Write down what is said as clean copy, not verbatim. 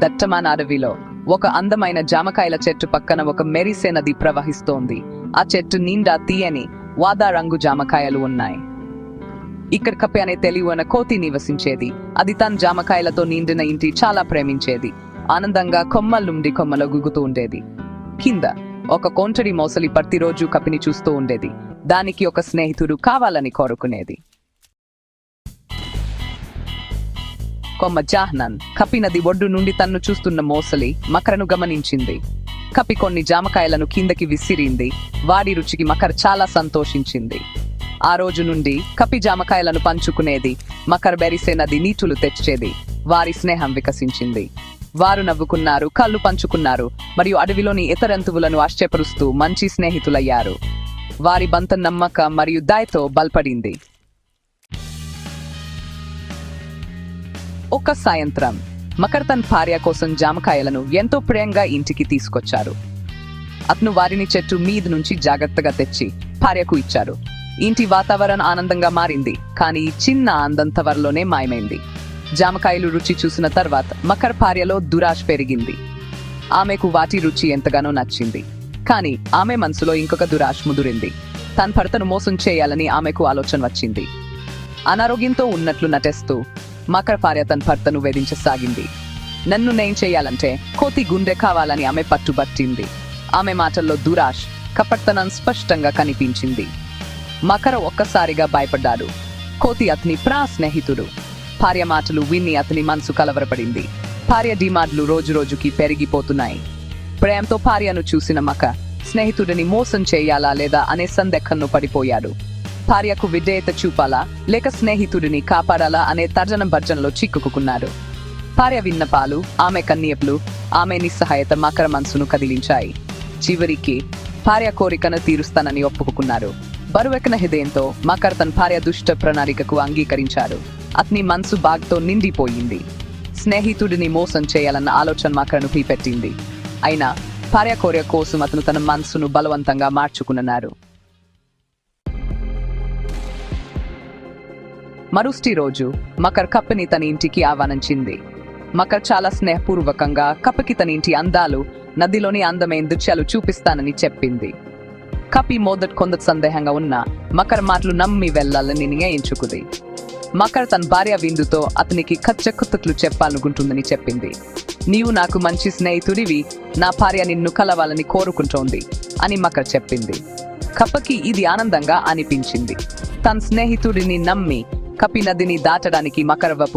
దట్టమైన అడవిలో ఒక అందమైన జామకాయల చెట్టు పక్కన ఒక మెరిసే నది ప్రవహిస్తోంది. ఆ చెట్టు నిండా తీయని వాదా రంగు జామకాయలు ఉన్నాయి. ఇక్కడ కప్పి అనే తెలివైన కోతి నివసించేది. అది తన జామకాయలతో నిండిన ఇంటి చాలా ప్రేమించేది. ఆనందంగా కొమ్మల నుండి కొమ్మలో గుగుతూ ఉండేది. కింద ఒక కొంటడి మొసలి ప్రతిరోజు కప్పిని చూస్తూ ఉండేది. దానికి ఒక స్నేహితుడు కావాలని కోరుకునేది. కొమ్మ జాహ్నన్ కప్పి నది ఒడ్డు నుండి తన్ను చూస్తున్న మొసలి మకరను గమనించింది. కప్పి కొన్ని జామకాయలను కిందకి విసిరింది. వాడి రుచికి మకర చాలా సంతోషించింది. ఆ రోజు నుండి కప్పి జామకాయలను పంచుకునేది. మకర బెరిసే నది నీతులు తెచ్చేది. వారి స్నేహం వికసించింది. వారు నవ్వుకున్నారు, కళ్ళు పంచుకున్నారు, మరియు అడవిలోని ఇతర జంతువులను ఆశ్చర్యపరుస్తూ మంచి స్నేహితులయ్యారు. వారి బంధం నమ్మకం మరియు దయతో బలపడింది. ఒక సాయంత్రం మకర్ తన భార్య కోసం జామకాయలను ఎంతో ప్రియంగా ఇంటికి తీసుకొచ్చారు. అతను వారిని చెట్టు మీద నుంచి జాగ్రత్తగా తెచ్చి భార్యకు ఇచ్చారు. ఇంటి వాతావరణం ఆనందంగా మారింది. కానీ చిన్న ఆనందం త్వరలోనే మాయమైంది. జామకాయలు రుచి చూసిన తర్వాత మకర్ భార్యలో దురాశ పెరిగింది. ఆమెకు వాటి రుచి ఎంతగానో నచ్చింది. కానీ ఆమె మనసులో ఇంకొక దురాశ ముదిరింది. తన భర్తను మోసం చేయాలని ఆమెకు ఆలోచన వచ్చింది. అనారోగ్యంతో ఉన్నట్లు నటిస్తూ మకర్ భార్య తన భర్తను వేధించసాగింది. నన్ను నేను చేయాలంటే కోతి గుండె కావాలని ఆమె పట్టుబట్టింది. ఆమె మాటల్లో దురాశ, కపటతనం స్పష్టంగా కనిపించింది. మకర ఒక్కసారిగా భయపడ్డాడు. కోతి అతని స్నేహితుడు. భార్య మాటలు విని అతని మనసు కలవరపడింది. భార్య డిమాండ్లు రోజు రోజుకి పెరిగిపోతున్నాయి. ప్రేమతో భార్యను చూసిన మకర్ స్నేహితుడిని మోసం చేయాలా లేదా అనే సందేహంలో పడిపోయాడు. భార్యకు విధేయత చూపాలా లేక స్నేహితుడిని కాపాడాలా అనే తర్జన భర్జనలో చిక్కుకున్నాడు. భార్య విన్నపాలు, ఆమె కన్నీళ్లు, ఆమె నిస్సహాయత మకర మనసును కదిలించాయి. చివరికి భార్య కోరికను తీరుస్తానని ఒప్పుకున్నారు. బరువెక్కిన హృదయంతో మకర్ తన భార్య దుష్ట ప్రణాళికకు అంగీకరించాడు. అతని మనసు బాగ్తో నిండిపోయింది. స్నేహితుడిని మోసం చేయాలన్న ఆలోచన మకరను భయపెట్టింది. అయినా భార్య కోరిక కోసం అతను తన మనసును బలవంతంగా మార్చుకున్నారు. మరుసటి రోజు మకర్ కప్పని తన ఇంటికి ఆహ్వానించింది. మకర్ చాలా స్నేహపూర్వకంగా కప్పకి తన ఇంటి అందాలు, నదిలోని అందమైన దృశ్యాలు చూపిస్తానని చెప్పింది. కప్పి మొదట కొంత సందేహంగా ఉన్న మకర్ మాటలు నమ్మి వెళ్లాలని నిర్ణయించుకుంది. మకర్ తన భార్య విందుతో అతనికి కచ్చకుతులు చెప్పాలనుకుంటుందని చెప్పింది. నీవు నాకు మంచి స్నేహితుడివి, నా భార్య నిన్ను కలవాలని కోరుకుంటోంది అని మకర్ చెప్పింది. కప్పకి ఇది ఆనందంగా అనిపించింది. తన స్నేహితుడిని నమ్మి కప్పి నదిని దాటడానికి మకర్ వైపు